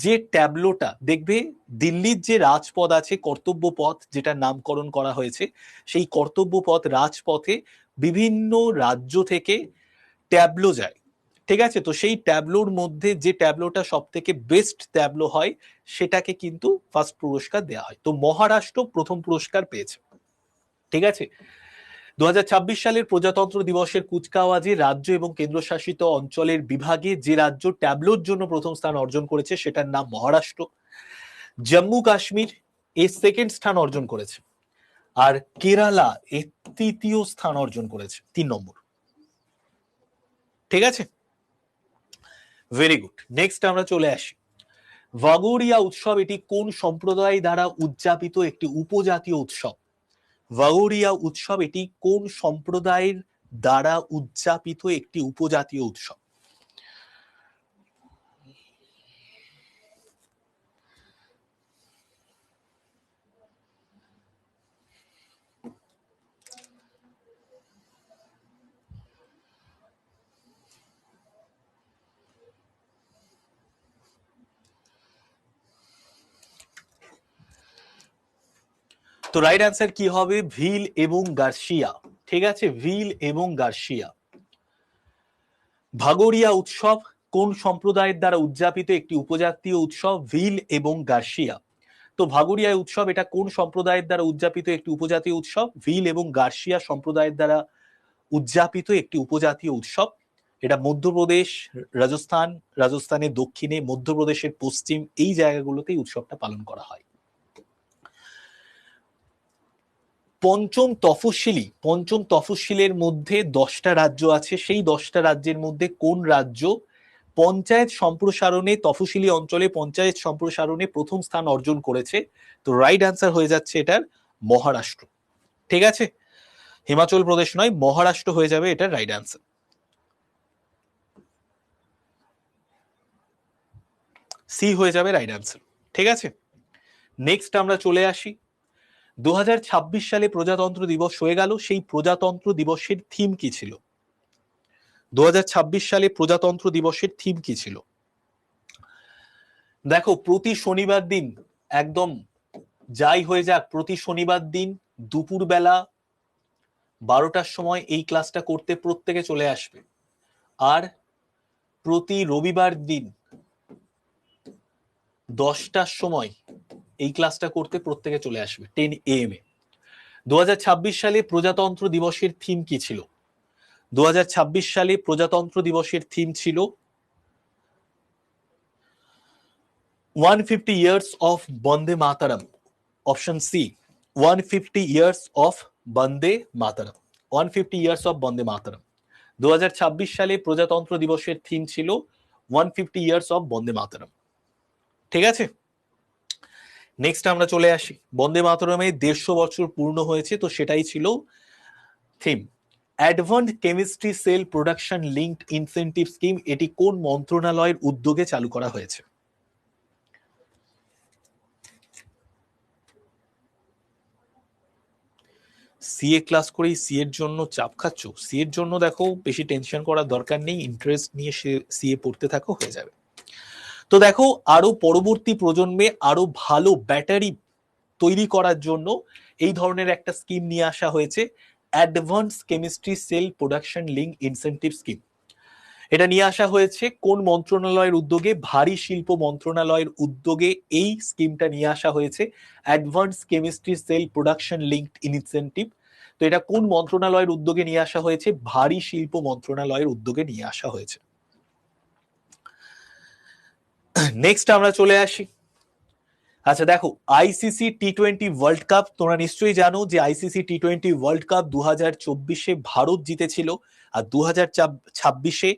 S1: যে ট্যাবলোটা দেখবে, দিল্লির যে রাজপথ আছে, কর্তব্য পথ, যেটা নামকরণ করা হয়েছে, সেই কর্তব্য পথ রাজপথে বিভিন্ন রাজ্য থেকে ট্যাবলো যায়, ঠিক আছে, তো সেই ট্যাবলোর মধ্যে যে ট্যাবলোটা সব থেকে বেস্ট ট্যাবলো হয় সেটাকে কিন্তু ফার্স্ট পুরস্কার দেওয়া হয়। তো মহারাষ্ট্র প্রথম পুরস্কার পেয়েছে। ঠিক আছে, 2026 সালের প্রজাতন্ত্র দিবসের কুচকাওয়াজে রাজ্য এবং কেন্দ্রশাসিত অঞ্চলের বিভাগে যে রাজ্য ট্যাবলোর জন্য প্রথম স্থান অর্জন করেছে সেটার নাম মহারাষ্ট্র। জম্মু কাশ্মীর এর সেকেন্ড স্থান অর্জন করেছে, আর কেরালা এর তৃতীয় স্থান অর্জন করেছে, 3 নম্বর। ঠিক আছে, ভেরি গুড। নেক্সট আমরা চলে আসি, ভাগোরিয়া উৎসব এটি কোন সম্প্রদায় দ্বারা উদযাপিত একটি উপজাতীয় উৎসব? ভাগোরিয়া উৎসব এটি কোন সম্প্রদায়ের দ্বারা উদযাপিত একটি উপজাতীয় উৎসব? তো রাইট অ্যান্সার কি হবে? ভিল এবং গার্সিয়া। ঠিক আছে, ভিল এবং গার্সিয়া। ভাগোরিয়া উৎসব কোন সম্প্রদায়ের দ্বারা উদযাপিত একটি উপজাতীয় উৎসব? ভিল এবং গার্সিয়া। তো ভাগোরিয়া উৎসব এটা কোন সম্প্রদায়ের দ্বারা উদযাপিত একটি উপজাতীয় উৎসব? ভিল এবং গার্সিয়া সম্প্রদায়ের দ্বারা উদযাপিত একটি উপজাতীয় উৎসব। এটা মধ্যপ্রদেশ, রাজস্থান, রাজস্থানের দক্ষিণে, মধ্যপ্রদেশের পশ্চিম, এই জায়গাগুলোতে এই উৎসবটা পালন করা হয়। পঞ্চম তফসিলের মধ্যে 10টা রাজ্য আছে, সেই 10টা রাজ্যের মধ্যে কোন রাজ্য পঞ্চায়েত সম্প্রসারণে, তফসিলি অঞ্চলে পঞ্চায়েত সম্প্রসারণে প্রথম স্থান অর্জন করেছে? তো রাইট অ্যান্সার হয়ে যাচ্ছে এটার মহারাষ্ট্র। ঠিক আছে, হিমাচল প্রদেশ নয়, মহারাষ্ট্র হয়ে যাবে এটার রাইট অ্যান্সার। সি হয়ে যাবে রাইট অ্যান্সার। ঠিক আছে, নেক্সট আমরা চলে আসি, 2026 সালে প্রজাতন্ত্র দিবস হয়ে গেল, সেই প্রজাতন্ত্র দিবসের থিম কি ছিল? 2026 সালে প্রজাতন্ত্র দিবসের থিম কি ছিল? দেখো, প্রতি শনিবার দিন, একদম যাই হয়ে যাক, প্রতি শনিবার দিন দুপুর বেলা 12টার সময় এই ক্লাসটা করতে প্রত্যেকে চলে আসবে, আর প্রতি রবিবার দিন 10টার সময় এই ক্লাসটা করতে প্রত্যেকে চলে আসবে 10 AM এ। 2026 সালে প্রজাতন্ত্র দিবসের থিম কি ছিল? 2026 সালে প্রজাতন্ত্র দিবসের থিম ছিল 150 years of Vande Mataram. Option C, 150 years of Vande Mataram. 150 years of Vande Mataram. 2026 সালে প্রজাতন্ত্র দিবসের থিম ছিল 150 years of বন্দে মাতরম। ঠিক আছে, নেক্সট আমরা চলে আসি, বন্দে মাতরমে 150 বছর পূর্ণ হয়েছে, তো সেটাই ছিল theme. Advanced chemistry cell production linked incentive scheme এটি কোন মন্ত্রণালয়ের উদ্যোগে চালু করা হয়েছে? সিএ ক্লাস করেই সিএ এর জন্য চাপ খাচ্ছ? সিএ এর জন্য দেখো বেশি টেনশন করার দরকার নেই, ইন্টারেস্ট নিয়ে সিএ পড়তে থাকো, হয়ে যাবে। তো দেখো, আরো পরবর্তী প্রজন্মে আরো ভালো ব্যাটারি তৈরি করার জন্য এই ধরনের একটা স্কিম নিয়ে আসা হয়েছে, advance chemistry cell production link incentive scheme. এটা নিয়ে আসা হয়েছে কোন মন্ত্রণালয়ের উদ্যোগে? ভারী শিল্প মন্ত্রণালয়ের উদ্যোগে এই স্কিমটা নিয়ে আসা হয়েছে, advance chemistry cell production linked incentive. তো এটা কোন মন্ত্রণালয়ের উদ্যোগে নিয়ে আসা হয়েছে? ভারী শিল্প মন্ত্রণালয়ের উদ্যোগে নিয়ে আসা হয়েছে। নেক্সট আমরা চলে আসি, আচ্ছা দেখো, আইসিসি টি20 ওয়ার্ল্ড কাপ, তোমরা নিশ্চয়ই জানো যে আইসিসি টি20 ওয়ার্ল্ড কাপ 2024-এ ভারত জিতেছিল, আর 2026-এ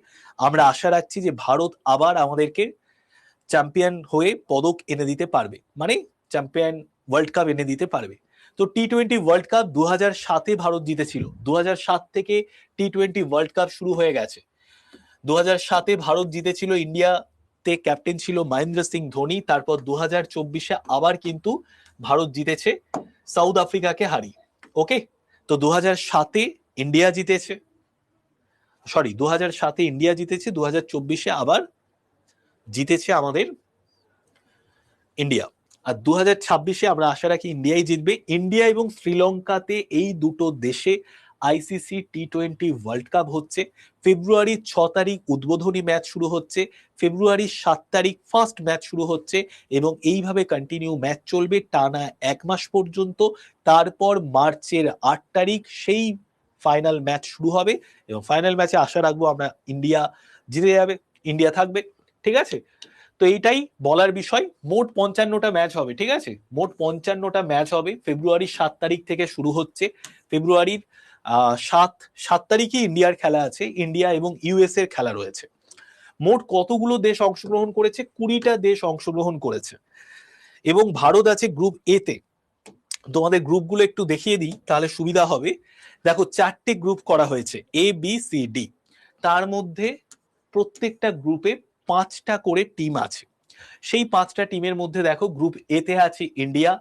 S1: আমরা আশা রাখছি যে ভারত আবার আমাদেরকে চ্যাম্পিয়ন হয়ে পদক এনে দিতে পারবে, মানে চ্যাম্পিয়ন ওয়ার্ল্ড কাপ এনে দিতে পারবে। তো টি20 ওয়ার্ল্ড কাপ 2007-এ ভারত জিতেছিল, 2007 থেকে টি20 ওয়ার্ল্ড কাপ শুরু হয়ে গেছে। 2007-এ ভারত জিতেছিল, ইন্ডিয়াতে ক্যাপ্টেন ছিল মহেন্দ্র সিং ধোনি। তারপর 2024-এ আবার কিন্তু ভারত জিতেছে সাউথ আফ্রিকাকে হারিয়ে। ওকে, তো 2007-এ ইন্ডিয়া জিতেছে, 2007-এ ইন্ডিয়া জিতেছে, 2024-এ আবার জিতেছে আমাদের ইন্ডিয়া, আর 2026-এ আমরা আশা রাখি ইন্ডিয়াই জিতবে। ইন্ডিয়া এবং শ্রীলঙ্কাতে এই দুটো দেশে আইসিসি টি20 ওয়ার্ল্ড কাপ হচ্ছে। ফেব্রুয়ারির 6 তারিখ উদ্বোধনী ম্যাচ শুরু হচ্ছে, ফেব্রুয়ারির 7 তারিখ ফার্স্ট ম্যাচ শুরু হচ্ছে, এবং এইভাবে কন্টিনিউ ম্যাচ চলবে টানা 1 মাস পর্যন্ত। তারপর মার্চের 8 তারিখ সেই ফাইনাল ম্যাচ শুরু হবে, এবং ফাইনাল ম্যাচে আশা রাখবো আমরা ইন্ডিয়া জিতে যাবে, ইন্ডিয়া থাকবে। ঠিক আছে, তো এইটাই বলার বিষয়। মোট 55টা ম্যাচ হবে, ঠিক আছে, মোট 55টা ম্যাচ হবে। ফেব্রুয়ারির 7 তারিখ থেকে শুরু হচ্ছে। ফেব্রুয়ারির 7 তারিখে ইন্ডিয়ার খেলা আছে, ইন্ডিয়া এবং ইউএস এর খেলা রয়েছে। মোট কতগুলো দেশ অংশগ্রহণ করেছে? 20টা দেশ অংশগ্রহণ করেছে, এবং ভারত আছে গ্রুপ এ তে। তোমাদের গ্রুপগুলো একটু দেখিয়ে দিই তাহলে সুবিধা হবে। দেখো 4টে গ্রুপ করা হয়েছে, এ বি সি ডি। তার মধ্যে প্রত্যেকটা গ্রুপে 5টা করে টিম আছে। সেই 5টা টিমের মধ্যে দেখো গ্রুপ এ তে আছে India,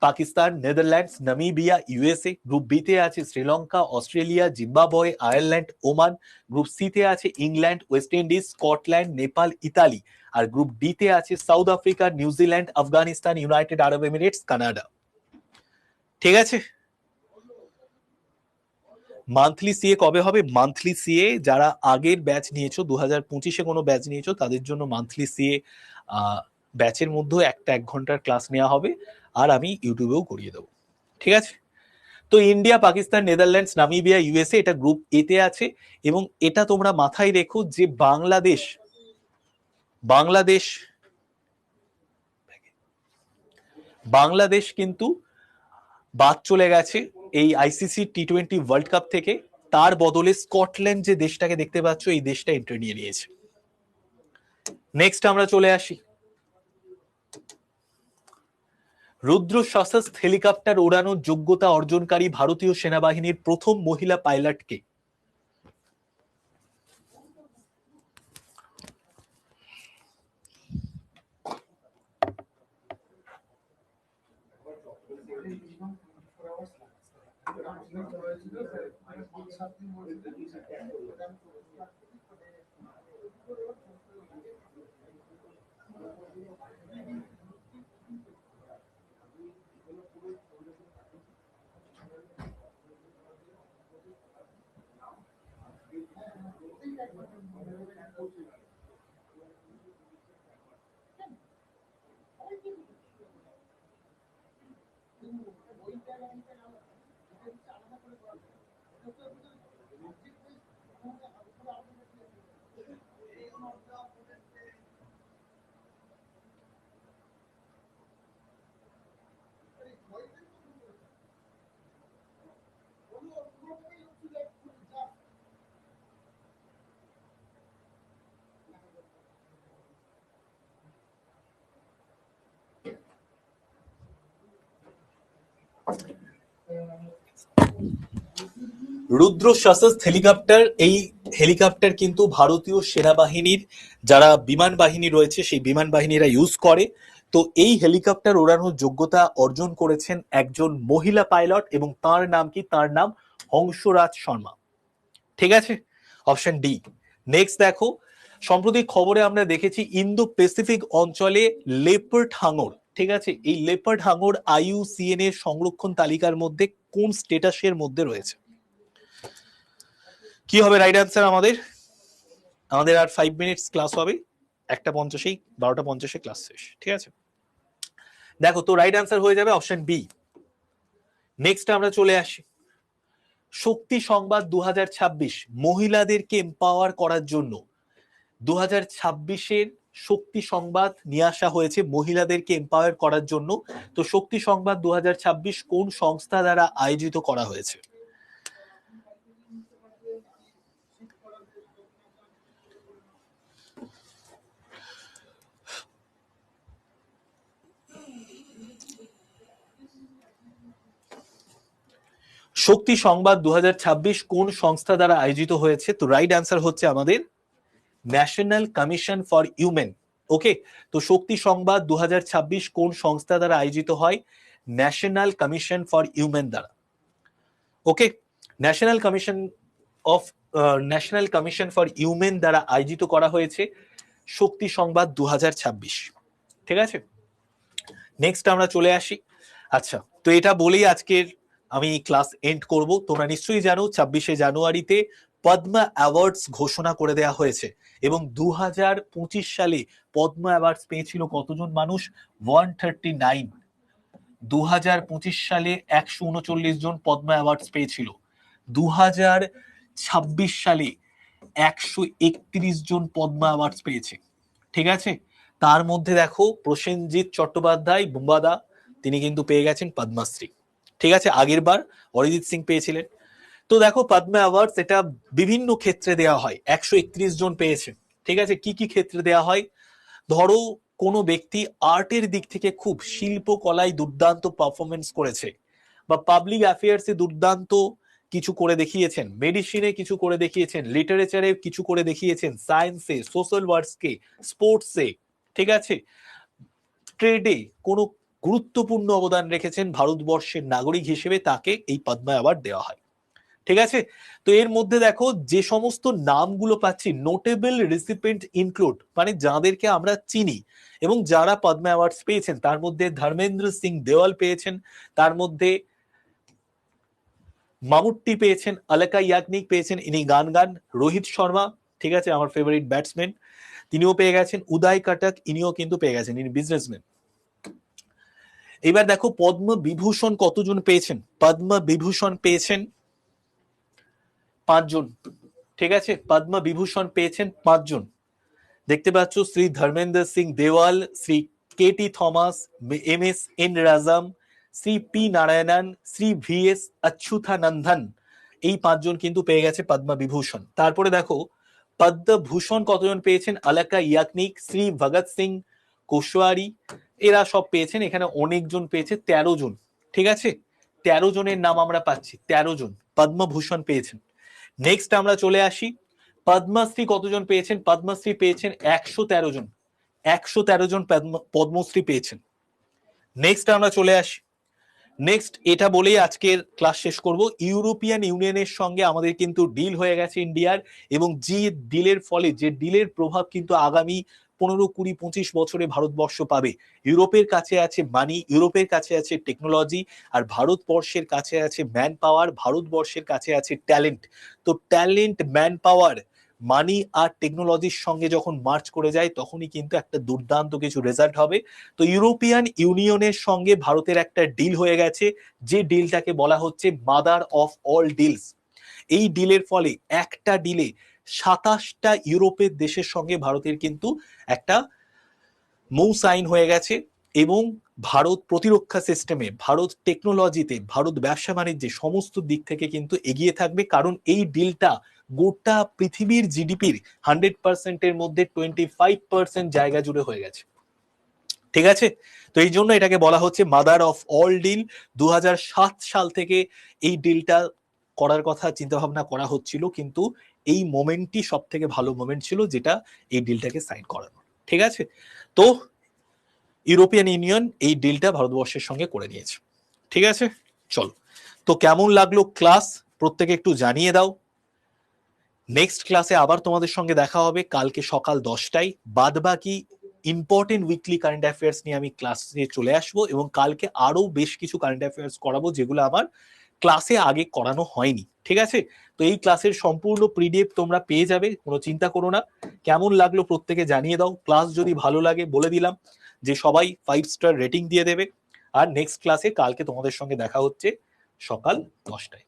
S1: Pakistan, Netherlands, Namibia, USA. Group B তে আছে Sri Lanka, Australia, Zimbabwe, Ireland, Oman. Group C তে আছে England, West Indies, Scotland, Nepal, Italy. আর গ্রুপ ডি তে আছে South Africa, New Zealand, Afghanistan, United Arab Emirates, Canada. ঠিক আছে, মান্থলি সিএ কবে হবে? মান্থলি সিএ যারা আগের ব্যাচ নিয়েছো, 2025-এ কোনো ব্যাচ নিয়েছো, তাদের জন্য মান্থলি সিএ ব্যাচের মধ্যে 1 ঘন্টার ক্লাস নেওয়া হবে, আর আমি ইউটিউবেও করিয়ে দেবো। ঠিক আছে, তো India, Pakistan, Netherlands, Namibia, USA এটা গ্রুপ এ তে আছে। এবং এটা তোমরা মাথায় রেখো যে বাংলাদেশ বাংলাদেশ কিন্তু বাদ চলে গেছে এই আইসিসি টি20 ওয়ার্ল্ড কাপ থেকে। তার বদলে স্কটল্যান্ড যে দেশটাকে দেখতে পাচ্ছ, এই দেশটা এন্ট্রি নিয়ে নিয়েছে। নেক্সট আমরা চলে আসি, রুদ্র সশস্ত্র হেলিকপ্টার ওড়ানোর যোগ্যতা অর্জনকারী ভারতীয় সেনাবাহিনীর প্রথম মহিলা পাইলট কে? রুদ্র সশস্ত্র হেলিকপ্টার, এই হেলিকপ্টার কিন্তু ভারতীয় সেনাবাহিনীর যারা বিমান বাহিনী রয়েছে সেই বিমান বাহিনীরা ইউজ করে। তো এই হেলিকপ্টার ওড়ানোর যোগ্যতা অর্জন করেছেন একজন মহিলা পাইলট, এবং তার নাম কি? তার নাম হংসরাজ শর্মা। ঠিক আছে, অপশন ডি। নেক্সট দেখো, সম্প্রতি খবরে আমরা দেখেছি ইন্দো প্যাসিফিক অঞ্চলে লেপার্ড হাঙর, ঠিক আছে, এই লেপার্ড হাঙর IUCN এর সংরক্ষণ তালিকার মধ্যে কোন স্টেটাসের মধ্যে রয়েছে? কি হবে রাইট অ্যান্সার আমাদের? আমাদের আর 5 মিনিটস ক্লাস হবে, 1:50-এই 12:50-এ ক্লাস শেষ। ঠিক আছে, দেখো তো রাইট অ্যান্সার হয়ে যাবে অপশন বি। নেক্সট আমরা চলে আসি, শক্তি সংবাদ 2026 মহিলাদেরকে এম্পাওয়ার করার জন্য 2026-এর শক্তি সংবাদ নিয়ে আসা হয়েছে মহিলাদেরকে এম্পাওয়ার করার জন্য। তো শক্তি সংবাদ 2026 কোন সংস্থা দ্বারা আয়োজিত করা হয়েছে? শক্তি সংবাদ 2026 কোন সংস্থা দ্বারা আয়োজিত হয়েছে? তো রাইট অ্যান্সার হচ্ছে আমাদের ন্যাশনাল কমিশন ফর উইমেন। ওকে, তো শক্তি সংবাদ 2026 কোন সংস্থা দ্বারা আয়োজিত হয়? ন্যাশনাল কমিশন ফর উইমেন দ্বারা। ওকে, ন্যাশনাল কমিশন ফর উইমেন দ্বারা আয়োজিত করা হয়েছে শক্তি সংবাদ 2026। ঠিক আছে, নেক্সট আমরা চলে আসি। আচ্ছা, তো এটা বলেই আজকের আমি ক্লাস এন্ড করব। তোমরা নিশ্চয়ই জানো 26শে জানুয়ারিতে পদ্মা অ্যাওয়ার্ডস ঘোষণা করে দেওয়া হয়েছে এবং 2025 সালে পদ্মা অ্যাওয়ার্ডস পেয়েছিল কতজন মানুষ? 139। 2025 সালে 139 জন পদ্মা অ্যাওয়ার্ডস পেয়েছিল। 2026 সালে 131 জন পদ্মা অ্যাওয়ার্ডস পেয়েছে। ঠিক আছে, তার মধ্যে দেখো প্রসেনজিৎ চট্টোপাধ্যায় বুম্বাদা তিনি কিন্তু পেয়ে গেছেন পদ্মশ্রী। ঠিক আছে, আগের বার অরিজিৎ সিং পেয়েছিলেন। তো দেখো পদ্মা অ্যাওয়ার্ডস এটা বিভিন্ন ক্ষেত্রে দেওয়া হয়, 131 জন পেয়েছে। ঠিক আছে, কি কি ক্ষেত্রে দেওয়া হয়? ধরো কোনো ব্যক্তি আর্টের দিক থেকে খুব শিল্পকলায় দুর্দান্ত পারফরমেন্স করেছে, বা পাবলিক অ্যাফেয়ার্সে দুর্দান্ত কিছু করে দেখিয়েছেন, মেডিসিনে কিছু করে দেখিয়েছেন, লিটারেচারে কিছু করে দেখিয়েছেন, সায়েন্সে, সোশ্যাল ওয়ার্কসকে, স্পোর্টসে, ঠিক আছে, ট্রেডে কোনো গুরুত্বপূর্ণ অবদান রেখেছেন ভারতবর্ষের নাগরিক হিসেবে, তাকে এই পদ্মা অ্যাওয়ার্ড দেওয়া হয়। ঠিক আছে, তো এর মধ্যে দেখো যে সমস্ত নামগুলো পাচ্ছি, নোটেবল রিসিপিয়েন্ট ইনক্লুড, মানে যাদেরকে আমরা চিনি এবং যারা পদ্মা অ্যাওয়ার্ডস পেয়েছেন, তার মধ্যে ধর্মেন্দ্র সিং দেওয়াল পেয়েছেন, তার মধ্যে মামুট্টি পেয়েছেন, আলাকা ইয়াগনিক পেয়েছেন, ইনি গান। রোহিত শর্মা, ঠিক আছে, আমার ফেভারিট ব্যাটসম্যান, তিনিও পেয়ে গেছেন। উদয় কাটাক, ইনিও কিন্তু পেয়ে গেছেন, ইনি বিজনেসম্যান। এবার দেখো পদ্ম বিভূষণ কতজন পেয়েছেন? পদ্ম বিভূষণ পেয়েছেন 5 জন। ঠিক আছে, পদ্ম বিভূষণ পেয়েছেন 5 জন। দেখতে পাচ্ছ Shri Dharmendra Singh Dewal, Shri K T Thomas, M S N Rajam, Shri P Narayanan, Shri V S Achuthanandan, এই 5 জন কিন্তু পেয়ে গেছে পদ্ম বিভূষণ। তারপরে দেখো পদ্মভূষণ কতজন পেয়েছেন? আলাকা ইয়াকনিক, শ্রী ভগৎ সিং কোশওয়ারি, এরা সব পেয়েছেন। এখানে অনেকজন পেয়েছে, 13 জন। ঠিক আছে, 13 জনের নাম আমরা পাচ্ছি, 13 জন পদ্মভূষণ পেয়েছেন। নেক্সট আমরা চলে আসি, পদ্মশ্রী কতজন পেয়েছেন? পদ্মশ্রী পেয়েছেন 113 জন। 113 জন পদ্মশ্রী পেয়েছেন। নেক্সট আমরা চলে আসি, নেক্সট এটা বলেই আজকের ক্লাস শেষ করব। ইউরোপিয়ান ইউনিয়নের সঙ্গে আমাদের কিন্তু ডিল হয়ে গেছে ইন্ডিয়ার, এবং যে ডিলের ফলে, যে ডিলের প্রভাব কিন্তু আগামী 15, 20, 25 বছরে ভারতবর্ষ পাবে। ইউরোপের কাছে আছে মানি, ইউরোপের কাছে আছে টেকনোলজি, আর ভারতবর্ষের কাছে আছে ম্যান পাওয়ার, ভারতবর্ষের কাছে আছে ট্যালেন্ট। তো ট্যালেন্ট, ম্যান পাওয়ার, মানি আর টেকনোলজির সঙ্গে যখন মার্চ করে যায়, তখনই কিন্তু একটা দুর্দান্ত কিছু রেজাল্ট হবে। তো ইউরোপিয়ান ইউনিয়নের সঙ্গে ভারতের একটা ডিল হয়ে গেছে, যে ডিলটাকে বলা হচ্ছে মাদার অফ অল ডিলস। এই ডিলের ফলে, একটা ডিলে 27টা ইউরোপের দেশের সঙ্গে ভারতের কিন্তু একটা মৌ সাইন হয়ে গেছে, এবং ভারত প্রতিরক্ষা সিস্টেমে, ভারত টেকনোলজিতে, ভারত ব্যবসা বাণিজ্যে সমস্ত দিক থেকে কিন্তু এগিয়ে থাকবে, কারণ এই ডিলটা গোটা পৃথিবীর জিডিপির 100%-এর মধ্যে 25% জায়গা জুড়ে হয়ে গেছে। ঠিক আছে, তো এই জন্য এটাকে বলা হচ্ছে মাদার অফ অল ডিল। 2007 সাল থেকে এই ডিলটা করার কথা চিন্তা ভাবনা করা হচ্ছিল, কিন্তু এই মোমেন্টই সব থেকে ভালো মোমেন্ট ছিল, যেটা এই ডিলটাকে সাইন করানো। ঠিক আছে, তো ইউরোপিয়ান ইউনিয়ন এই ডিলটা ভারতবর্ষের সঙ্গে করে নিয়েছে। ঠিক আছে, চলো, তো কেমন লাগলো ক্লাস প্রত্যেকে একটু জানিয়ে দাও। নেক্সট ক্লাসে আবার তোমাদের সঙ্গে দেখা হবে কালকে সকাল 10টায়। বাদ বাকি ইম্পর্টেন্ট উইকলি কারেন্ট অ্যাফেয়ার্স নিয়ে আমি ক্লাসে চলে আসবো, এবং কালকে আরো বেশ কিছু কারেন্ট অ্যাফেয়ার্স করাবো, যেগুলো আমার ক্লাসে আগে করানো হয়নি। ঠিক আছে, তো এই ক্লাসের সম্পূর্ণ পিডিএফ তোমরা পেয়ে যাবে, কোনো চিন্তা করো না। কেমন লাগলো প্রত্যেকে জানিয়ে দাও। ক্লাস যদি ভালো লাগে, বলে দিলাম যে সবাই 5 স্টার রেটিং দিয়ে দেবে। আর নেক্সট ক্লাসে কালকে তোমাদের সঙ্গে দেখা হচ্ছে সকাল 10টায়।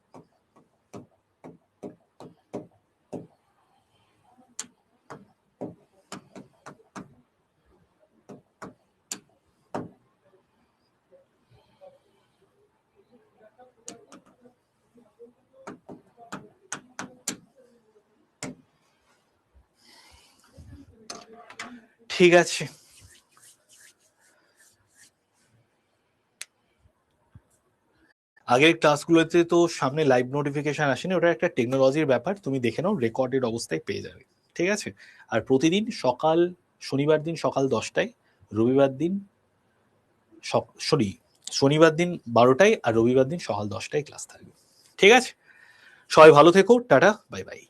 S1: ঠিক আছে, আগের ক্লাসগুলোতে তো সামনে লাইভ নোটিফিকেশন আসেনি, ওটা একটা টেকনোলজির ব্যাপার, তুমি দেখে নাও, রেকর্ডেড অবস্থায় পেয়ে যাবে। ঠিক আছে, আর প্রতিদিন সকাল, শনিবার দিন সকাল 10টায়, রবিবার দিন শনিবার দিন 12টায়, আর রবিবার দিন সকাল 10টায় ক্লাস থাকবে। ঠিক আছে, সবাই ভালো থেকো, টাটা, বাই বাই।